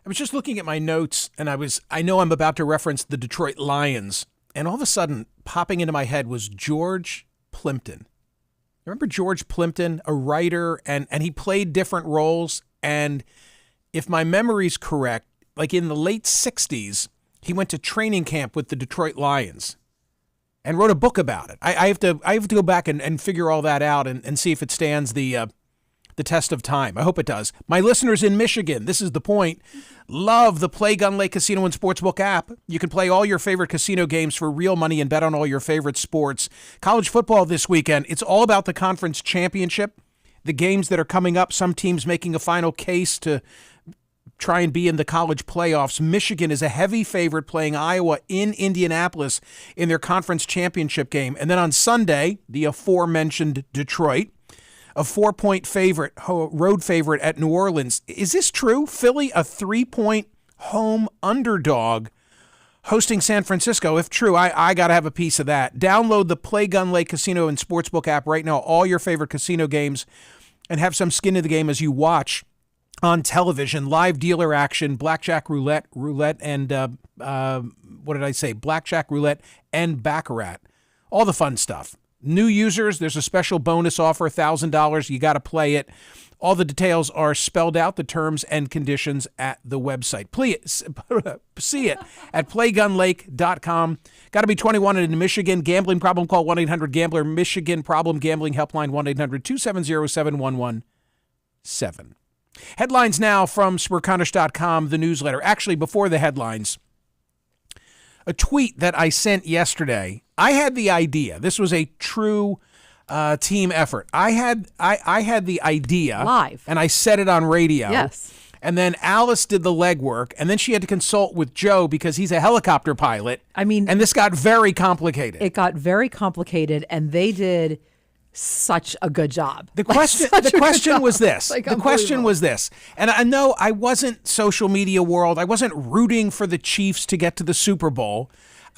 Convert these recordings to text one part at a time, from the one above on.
I was just looking at my notes, and I know I'm about to reference the Detroit Lions, and all of a sudden, popping into my head was George Plimpton. Remember George Plimpton, a writer, and he played different roles, and if my memory's correct, like in the late 60s, he went to training camp with the Detroit Lions and wrote a book about it. I have to go back and figure all that out and see if it stands the test of time. I hope it does. My listeners in Michigan, this is the point, love the Play Gun Lake Casino and Sportsbook app. You can play all your favorite casino games for real money and bet on all your favorite sports. College football this weekend, it's all about the conference championship, the games that are coming up, some teams making a final case to try and be in the college playoffs. Michigan is a heavy favorite playing Iowa in Indianapolis in their conference championship game. And then on Sunday, the aforementioned Detroit, a 4-point favorite, road favorite at New Orleans. Is this true? Philly, a 3-point home underdog hosting San Francisco. If true, I got to have a piece of that. Download the Play Gun Lake Casino and Sportsbook app right now, all your favorite casino games, and have some skin in the game as you watch on television, live dealer action, blackjack roulette, and what did I say? Blackjack roulette and baccarat. All the fun stuff. New users, there's a special bonus offer, $1,000. You got to play it. All the details are spelled out, the terms and conditions at the website. Please see it at playgunlake.com. Got to be 21 and in Michigan. Gambling problem, call 1-800-GAMBLER. Michigan Problem Gambling Helpline, 1-800-270-7117. Headlines now from Smerconish.com, the newsletter. Actually, before the headlines, a tweet that I sent yesterday. I had the idea. This was a true team effort. I had the idea live, and I said it on radio. Yes. And then Alice did the legwork, and then she had to consult with Joe because he's a helicopter pilot. I mean, and this got very complicated. It got very complicated, and they did such a good job. The question was this. The question was this. And I know I wasn't social media world. I wasn't rooting for the Chiefs to get to the Super Bowl.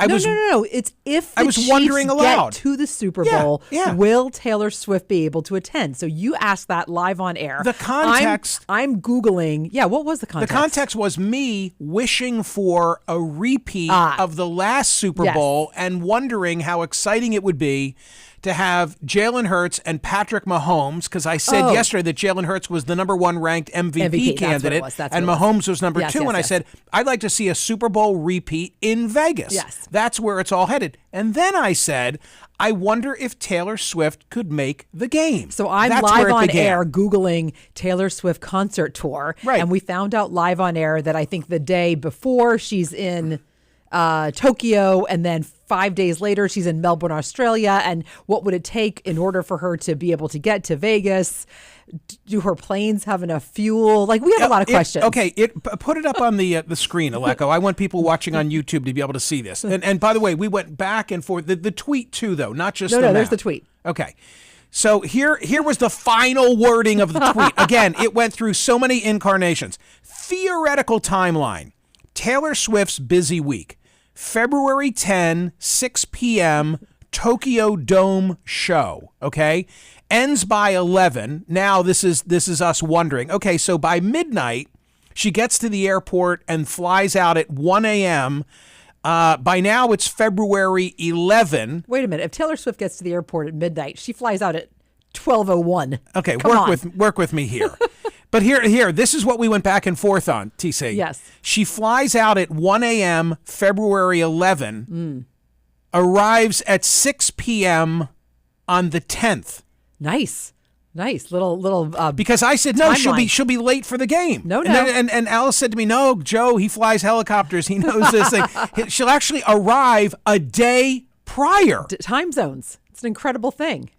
No. It's if the Chiefs get to the Super Bowl, will Taylor Swift be able to attend? So you asked that live on air. The context. I'm Googling. Yeah, what was the context? The context was me wishing for a repeat of the last Super Bowl and wondering how exciting it would be to have Jalen Hurts and Patrick Mahomes, because I said yesterday that Jalen Hurts was the number 1 ranked MVP candidate, and Mahomes was number 2, and I said, I'd like to see a Super Bowl repeat in Vegas. Yes. That's where it's all headed. And then I said, I wonder if Taylor Swift could make the game. So I'm live on air Googling Taylor Swift concert tour, and we found out live on air that I think the day before she's in Tokyo, and then 5 days later she's in Melbourne, Australia. And what would it take in order for her to be able to get to Vegas? Do her planes have enough fuel? Like, we have a lot of questions. Okay, put it up on the screen, Aleko. I want people watching on YouTube to be able to see this. And by the way, we went back and forth. The tweet too, though, not just the map. There's the tweet. Okay. So here was the final wording of the tweet. Again, it went through so many incarnations. Theoretical timeline. Taylor Swift's busy week. February 10, 6 p.m., Tokyo Dome show, okay? Ends by 11. Now this is us wondering. Okay, so by midnight, she gets to the airport and flies out at 1 a.m. By now, it's February 11. Wait a minute. If Taylor Swift gets to the airport at midnight, she flies out at 12:01. Okay, work with me here. But here, this is what we went back and forth on, TC. Yes. She flies out at 1 a.m., February 11, arrives at 6 p.m. on the 10th. Nice. Little because I said, no, timeline. she'll be late for the game. No. And Alice said to me, no, Joe, he flies helicopters. He knows this thing. She'll actually arrive a day prior. Time zones. It's an incredible thing.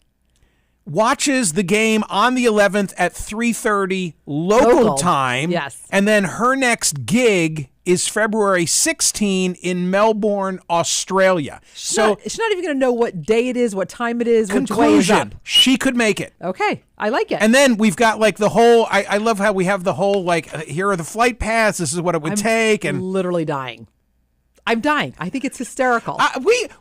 Watches the game on the 11th at 3:30 local time. Yes. And then her next gig is February 16 in Melbourne, Australia. She's not even going to know what day it is, what time it is, which way is up. She could make it. Okay. I like it. And then we've got like the whole, I love how we have the whole, like, here are the flight paths. This is what it would take. And literally dying. I'm dying. I think it's hysterical.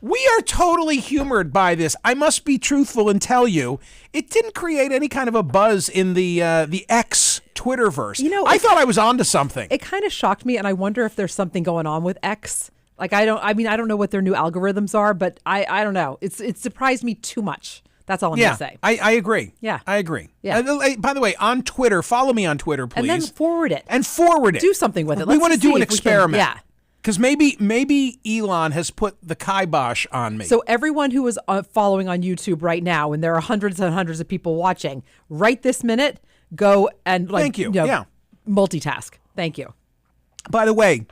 We are totally humored by this. I must be truthful and tell you, it didn't create any kind of a buzz in the X Twitterverse. I thought I was onto something. It kind of shocked me, and I wonder if there's something going on with X. Like, I don't know what their new algorithms are, but I don't know. It surprised me too much. That's all I'm going to say. I agree. Yeah. I agree. Yeah. By the way, on Twitter, follow me on Twitter, please. And then forward it. Do something with it. We want to do an experiment. Yeah. Because maybe Elon has put the kibosh on me. So everyone who is following on YouTube right now, and there are hundreds and hundreds of people watching, right this minute, go and Thank you. Multitask. Thank you. By the way,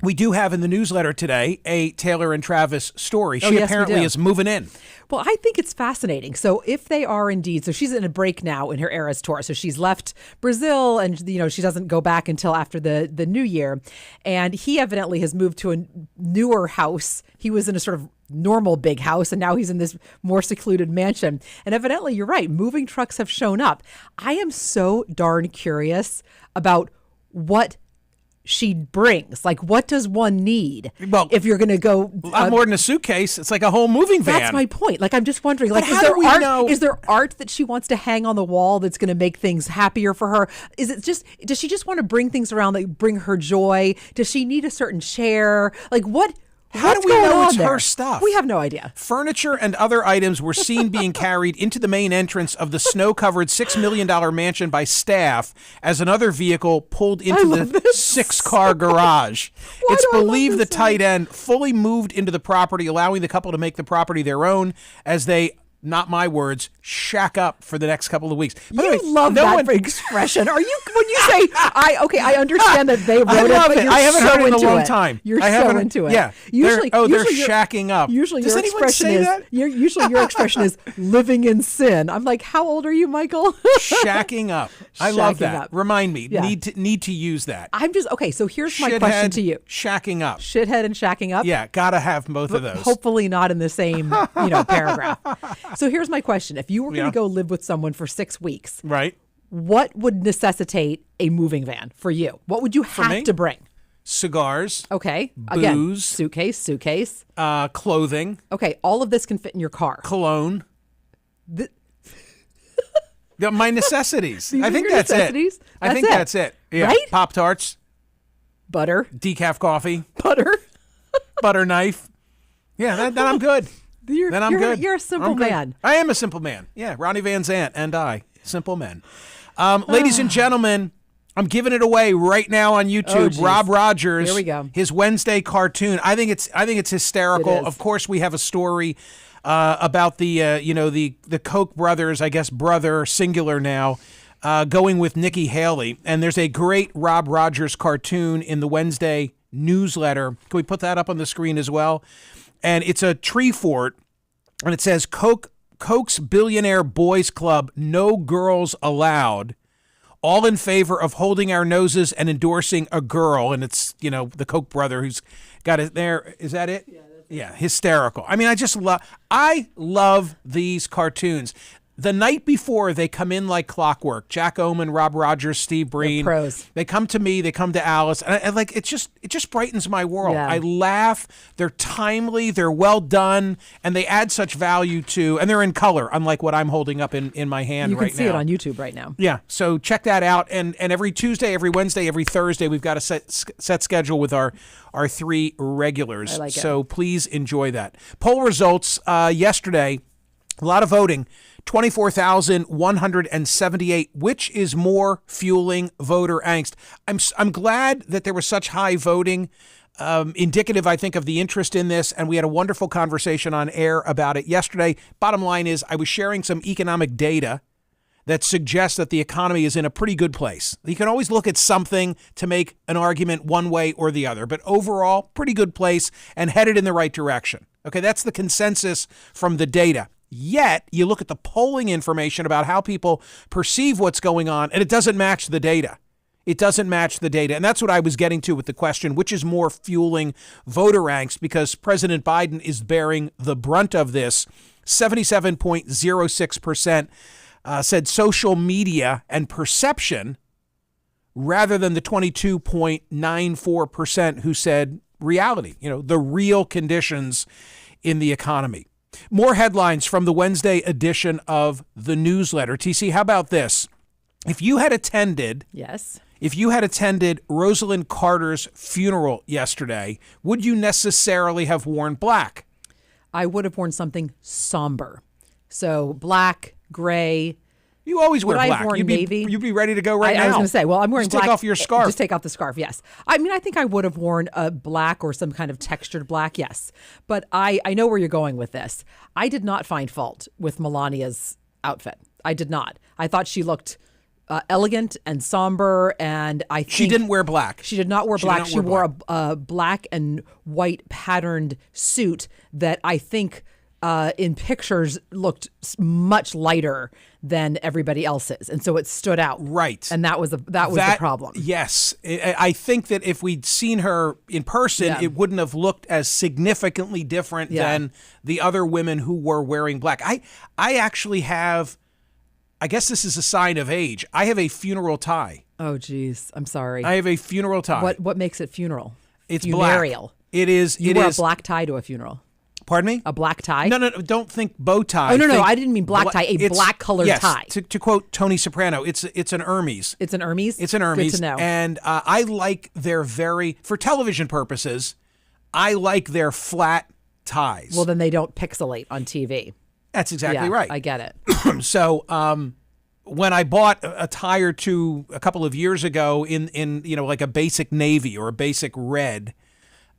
we do have in the newsletter today a Taylor and Travis story. She apparently is moving in. Well, I think it's fascinating. So if they are indeed, so she's in a break now in her Eras tour. So she's left Brazil and, she doesn't go back until after the new year. And he evidently has moved to a newer house. He was in a sort of normal big house, and now he's in this more secluded mansion. And evidently, you're right, moving trucks have shown up. I am so darn curious about what she brings. Like, what does one need? Well, if you're going to go a lot more than a suitcase, it's like a whole moving van. That's my point. Like, I'm just wondering, like, is there art that she wants to hang on the wall that's going to make things happier for her? Does she just want to bring things around that bring her joy? Does she need a certain chair? Like, how do we know it's her stuff? We have no idea. Furniture and other items were seen being carried into the main entrance of the snow-covered $6 million mansion by staff as another vehicle pulled into the 6-car garage. It's believed the tight end fully moved into the property, allowing the couple to make the property their own as they, not my words, shack up for the next couple of weeks. You love that expression. Are you, when you say, I understand that they wrote it, but you're I haven't so heard it in a into long it. time. You're so into it. Yeah. Usually, they're shacking up. Usually Does your anyone expression say is, that? Usually your expression is living in sin. I'm like, how old are you, Michael? Shacking up. I love that. Up. Remind me. Yeah. Need to use that. I'm just, okay, so here's my question to you. Shacking up. Shithead and shacking up? Yeah, gotta have both of those. Hopefully not in the same, paragraph. So here's my question. If you were going to go live with someone for 6 weeks, right? What would necessitate a moving van for you? What would you have to bring? Cigars. Okay. Booze. Again, suitcase. Clothing. Okay. All of this can fit in your car. Cologne. My necessities. I think that's it. I think that's it. Yeah. Right? Pop-Tarts. Butter. Decaf coffee. Butter. Butter knife. Yeah, then I'm good. Then I'm good. You're a simple man. I am a simple man. Yeah, Ronnie Van Zant and I, simple men. Ladies and gentlemen, I'm giving it away right now on YouTube. Rob Rogers. Here we go. His Wednesday cartoon. I think it's hysterical. It is. Of course, we have a story about the Koch brothers. I guess brother singular now. Going with Nikki Haley, and there's a great Rob Rogers cartoon in the Wednesday newsletter. Can we put that up on the screen as well? And it's a tree fort, and it says Koch's Billionaire Boys Club, no girls allowed, all in favor of holding our noses and endorsing a girl. And it's, the Koch brother who's got it there. Is that it? Yeah, hysterical. I mean, I love these cartoons. The night before, they come in like clockwork. Jack Oman, Rob Rogers, Steve Breen. They're pros. They come to me. They come to Alice. And it just brightens my world. Yeah. I laugh. They're timely. They're well done. And they add such value to, and they're in color, unlike what I'm holding up in my hand right now. You can see it on YouTube right now. Yeah. So check that out. And every Tuesday, every Wednesday, every Thursday, we've got a set schedule with our 3 regulars. I like it. So please enjoy that. Poll results yesterday, a lot of voting. 24,178. Which is more fueling voter angst? I'm glad that there was such high voting, indicative, I think, of the interest in this. And we had a wonderful conversation on air about it yesterday. Bottom line is I was sharing some economic data that suggests that the economy is in a pretty good place. You can always look at something to make an argument one way or the other, but overall, pretty good place and headed in the right direction. Okay, that's the consensus from the data. Yet, you look at the polling information about how people perceive what's going on, and it doesn't match the data. It doesn't match the data. And that's what I was getting to with the question, which is more fueling voter angst, because President Biden is bearing the brunt of this. 77.06% said social media and perception, rather than the 22.94% who said reality, the real conditions in the economy. More headlines from the Wednesday edition of the newsletter. TC, how about this? If you had attended Rosalynn Carter's funeral yesterday, would you necessarily have worn black? I would have worn something somber. So black, gray. You always wear black. I've worn navy. You'd be ready to go right now. I was going to say, well, I'm wearing black. Take off your scarf. Just take off the scarf, yes. I mean, I think I would have worn a black or some kind of textured black, yes. But I know where you're going with this. I did not find fault with Melania's outfit. I did not. I thought she looked elegant and somber, and I think she didn't wear black. She did not wear black. She wore a black and white patterned suit that I think in pictures looked much lighter than everybody else's, and so it stood out. Right, and that was the problem. Yes, I think that if we'd seen her in person, it wouldn't have looked as significantly different than the other women who were wearing black. I actually have. I guess this is a sign of age. I have a funeral tie. Oh, geez. I'm sorry. I have a funeral tie. What makes it funeral? It's funereal. Black. It is. You wear a black tie to a funeral. Pardon me? A black tie? No. Don't think bow tie. Oh, no. I didn't mean black tie. A black colored tie. To quote Tony Soprano, it's an Hermes. It's an Hermes? It's an Hermes. Good to know. And I like for television purposes, I like their flat ties. Well, then they don't pixelate on TV. That's exactly right. I get it. So when I bought a tie or two a couple of years ago in like a basic navy or a basic red,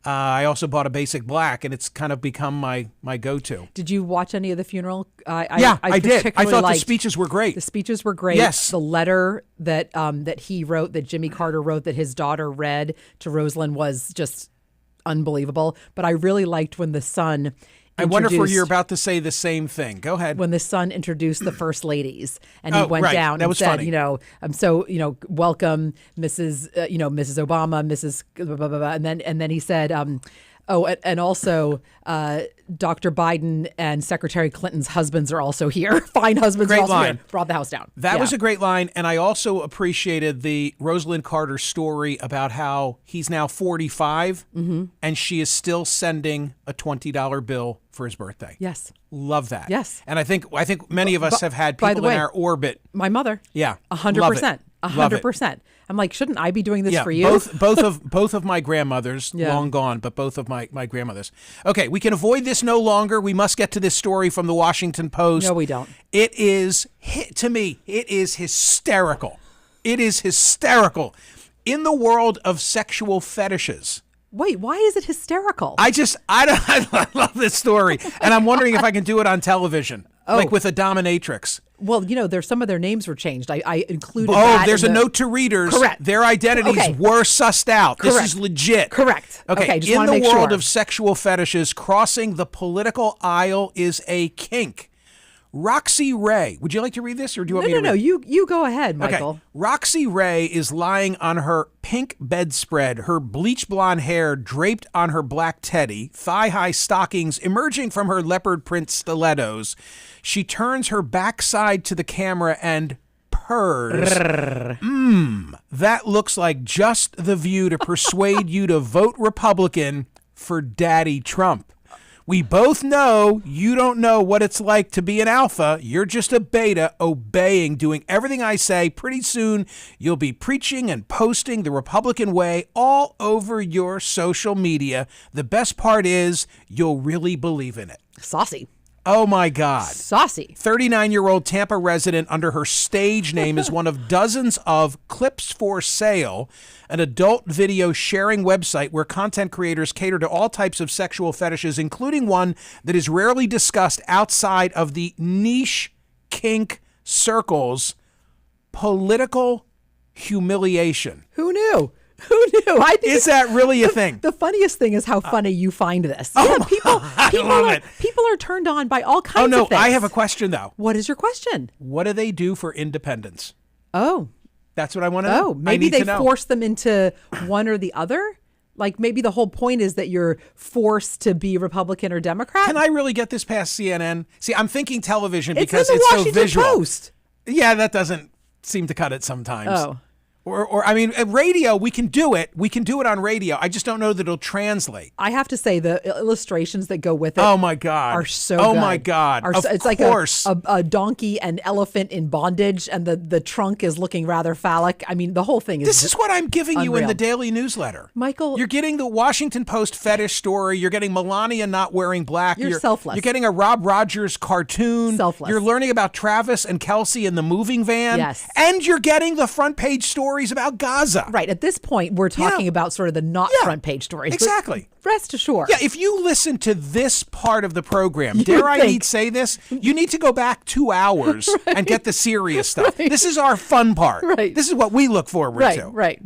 I also bought a basic black, and it's kind of become my go-to. Did you watch any of the funeral? I did. I thought the speeches were great. The speeches were great. Yes. The letter that he wrote, that Jimmy Carter wrote, that his daughter read to Rosalynn was just unbelievable. But I really liked when the son I wonder if you're about to say the same thing. Go ahead. When the son introduced the first ladies, and he went down and said, funny. Welcome, Mrs. Mrs. Obama, Mrs. Blah, blah, blah, blah. And then he said, and also Dr. Biden and Secretary Clinton's husbands are also here. Fine husbands are also here. Brought the house down. That was a great line, and I also appreciated the Rosalynn Carter story about how he's now 45, and she is still sending a $20 bill for his birthday. Yes. Love that. Yes. And I think many of us have had people in our orbit. My mother. Yeah. 100%. 100%. I'm like, shouldn't I be doing this for you? Both of my grandmothers, long gone, but both of my grandmothers. Okay, we can avoid this no longer. We must get to this story from the Washington Post. No, we don't. It is, to me, it is hysterical. It is hysterical. In the world of sexual fetishes. Wait, why is it hysterical? I love this story, and I'm wondering if I can do it on television, like with a dominatrix. Well, there's some of their names were changed. I included that. Oh, there's a note to readers. Correct. Their identities were sussed out. Correct. This is legit. Correct. Okay, just in want to the make world sure. of sexual fetishes, crossing the political aisle is a kink. Roxy Ray. Would you like to read this, or do you want me to read? No. You go ahead, Michael. Okay. Roxy Ray is lying on her pink bedspread, her bleach blonde hair draped on her black teddy, thigh-high stockings emerging from her leopard print stilettos. She turns her backside to the camera and purrs. That looks like just the view to persuade you to vote Republican for Daddy Trump. We both know you don't know what it's like to be an alpha. You're just a beta, obeying, doing everything I say. Pretty soon, you'll be preaching and posting the Republican way all over your social media. The best part is you'll really believe in it. Saucy. Oh, my God. Saucy. 39-year-old Tampa resident under her stage name is one of dozens of Clips for Sale, an adult video sharing website where content creators cater to all types of sexual fetishes, including one that is rarely discussed outside of the niche kink circles, political humiliation. Who knew? Who knew? Is that really a thing? The funniest thing is how funny you find this. People are turned on by all kinds of things. I have a question, though. What is your question? What do they do for independence? Oh. That's what I want to know. Oh, maybe they force them into one or the other? Like maybe the whole point is that you're forced to be Republican or Democrat? Can I really get this past CNN? See, I'm thinking television because in the it's Washington so visual. Post. Yeah, that doesn't seem to cut it sometimes. Oh. Or I mean, radio, we can do it. We can do it on radio. I just don't know that it'll translate. I have to say the illustrations that go with it. Oh my God, are so oh good. My God, It's like a donkey and elephant in bondage, and the trunk is looking rather phallic. I mean, the whole thing is. This is what I'm giving unreal. You in the daily newsletter, Michael. You're getting the Washington Post fetish story. You're getting Melania not wearing black. You're selfless. You're getting a Rob Rogers cartoon. Selfless. You're learning about Travis and Kelsey in the moving van. Yes, and you're getting the front page stories about Gaza. Right. At this point, we're talking about sort of the not front page stories. Exactly. Rest assured. Yeah, if you listen to this part of the program, dare I need say this? You need to go back 2 hours and get the serious stuff. Right. This is our fun part. Right. This is what we look forward to. Right.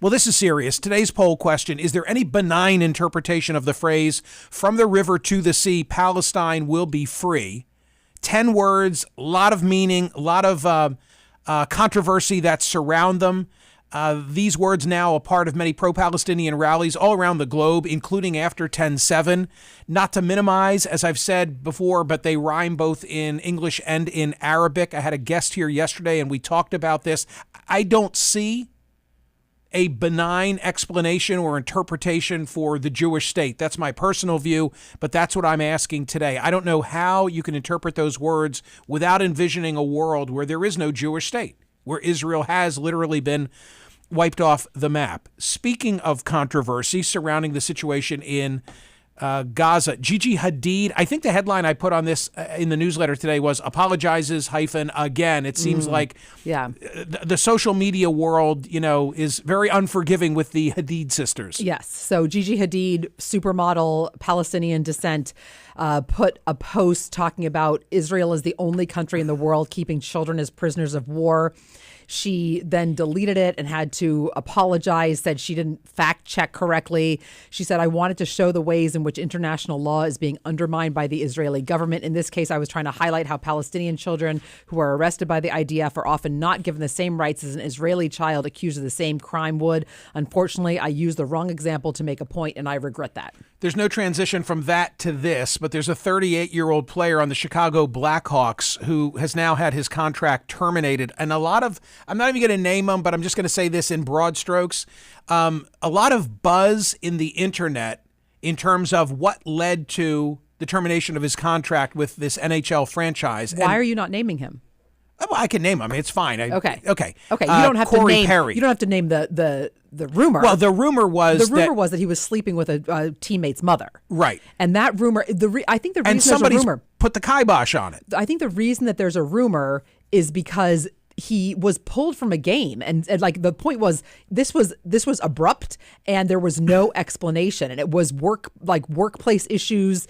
Well, this is serious. Today's poll question, is there any benign interpretation of the phrase, from the river to the sea, Palestine will be free? 10 words, a lot of meaning, a lot of controversy that surround them. These words now a part of many pro-Palestinian rallies all around the globe, including after 10/7. Not to minimize, as I've said before, but they rhyme both in English and in Arabic. I had a guest here yesterday, and we talked about this. I don't see a benign explanation or interpretation for the Jewish state. That's my personal view, but that's what I'm asking today. I don't know how you can interpret those words without envisioning a world where there is no Jewish state, where Israel has literally been wiped off the map. Speaking of controversy surrounding the situation in Gaza, Gigi Hadid, I think the headline I put on this in the newsletter today was apologizes again. It seems like the social media world, is very unforgiving with the Hadid sisters. Yes. So Gigi Hadid, supermodel, Palestinian descent, put a post talking about Israel is the only country in the world keeping children as prisoners of war. She then deleted it and had to apologize, said she didn't fact check correctly. She said, I wanted to show the ways in which international law is being undermined by the Israeli government. In this case, I was trying to highlight how Palestinian children who are arrested by the IDF are often not given the same rights as an Israeli child accused of the same crime would. Unfortunately, I used the wrong example to make a point, and I regret that. There's no transition from that to this, but there's a 38-year-old player on the Chicago Blackhawks who has now had his contract terminated. And I'm not even going to name them, but I'm just going to say this in broad strokes. A lot of buzz in the internet in terms of what led to the termination of his contract with this NHL franchise. Why are you not naming him? Well, I can name him. It's fine. Okay. You don't have Corey to name. Perry. You don't have to name the rumor. Well, the rumor was that he was sleeping with a teammate's mother. Right. And that rumor, I think the reason somebody's there's a rumor, put the kibosh on it. I think the reason that there's a rumor is because he was pulled from a game, and like the point was this was abrupt, and there was no explanation, and it was workplace issues.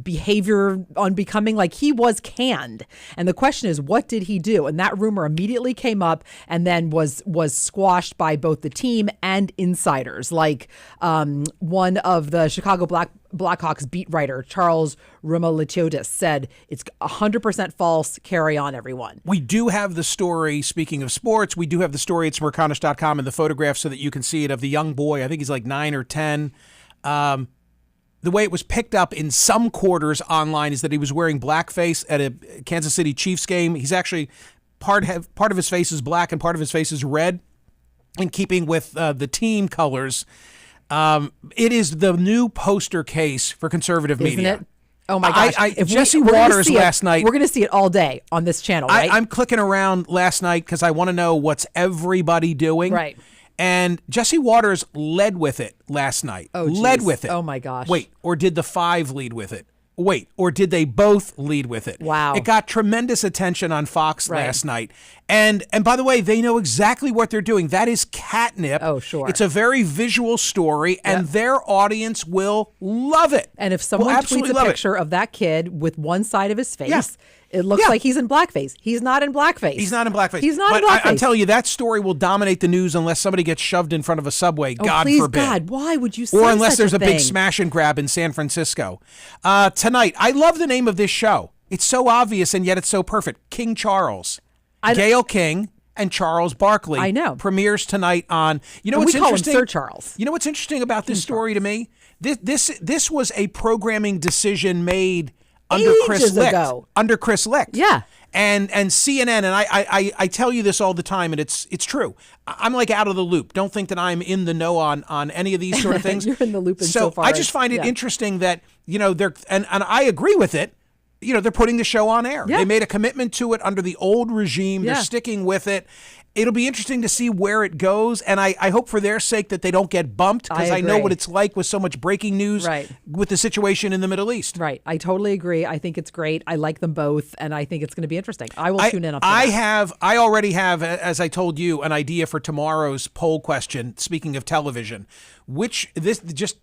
Behavior unbecoming, like he was canned. And the question is, what did he do? And that rumor immediately came up and then was squashed by both the team and insiders. Like one of the Chicago Blackhawks beat writer, Charles Roumelitiotis, said, it's 100% false. Carry on, everyone. We do have the story, speaking of sports, we do have the story at Smerconish.com and the photograph so that you can see it of the young boy. I think he's like 9 or 10. The way it was picked up in some quarters online is that he was wearing blackface at a Kansas City Chiefs game. He's actually part of his face is black and part of his face is red, in keeping with the team colors. It is the new poster case for conservative media. Isn't it? Oh my gosh! Jesse Waters last night. We're going to see it all day on this channel, right? I'm clicking around last night because I want to know what's everybody doing. Right. And Jesse Waters led with it last night. Oh, geez. Led with it. Oh, my gosh. Wait, or did the 5 lead with it? Wait, or did they both lead with it? Wow. It got tremendous attention on Fox last night. And by the way, they know exactly what they're doing. That is catnip. Oh, sure. It's a very visual story, and their audience will love it. And if someone tweets a picture of that kid with one side of his face, it looks like he's in blackface. He's not in blackface. He's not in blackface. He's not in blackface. I'm telling you, that story will dominate the news unless somebody gets shoved in front of a subway. God please, forbid. God, why would you say Or unless such there's a a big thing? smash and grab in San Francisco. Tonight, I love the name of this show. It's so obvious and yet it's so perfect. King Charles. Gayle King and Charles Barkley. I know. Premieres tonight on. You know what's we call interesting? him Sir Charles. You know what's interesting about this story to me? This was a programming decision made under Chris Licht. Ago. Under Chris Licht. Yeah. And CNN, and I tell you this all the time, and it's true. I'm like out of the loop. Don't think that I'm in the know on any of these sort of things. You're in the loop so far. I just find it interesting that, they're, and I agree with it. They're putting the show on air. Yeah. They made a commitment to it under the old regime. They're sticking with it. It'll be interesting to see where it goes, and I hope for their sake that they don't get bumped, because I know what it's like with so much breaking news with the situation in the Middle East. Right. I totally agree. I think it's great. I like them both, and I think it's going to be interesting. I will tune in on that. I already have, as I told you, an idea for tomorrow's poll question, speaking of television.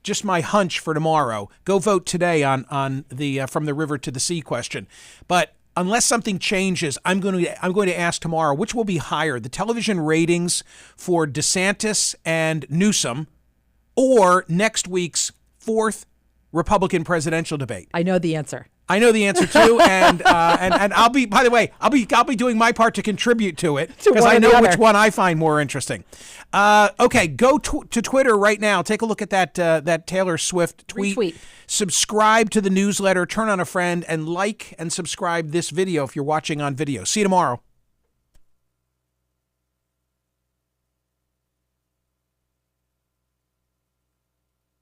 Just my hunch for tomorrow. Go vote today on the From the River to the Sea question. But unless something changes, I'm going to ask tomorrow which will be higher, the television ratings for DeSantis and Newsom, or next week's fourth Republican presidential debate. I know the answer. I know the answer too, and I'll be. By the way, I'll be doing my part to contribute to it, because I know which one I find more interesting. Okay, go to Twitter right now. Take a look at that Taylor Swift tweet. Retweet. Subscribe to the newsletter. Turn on a friend, and like and subscribe this video if you're watching on video. See you tomorrow.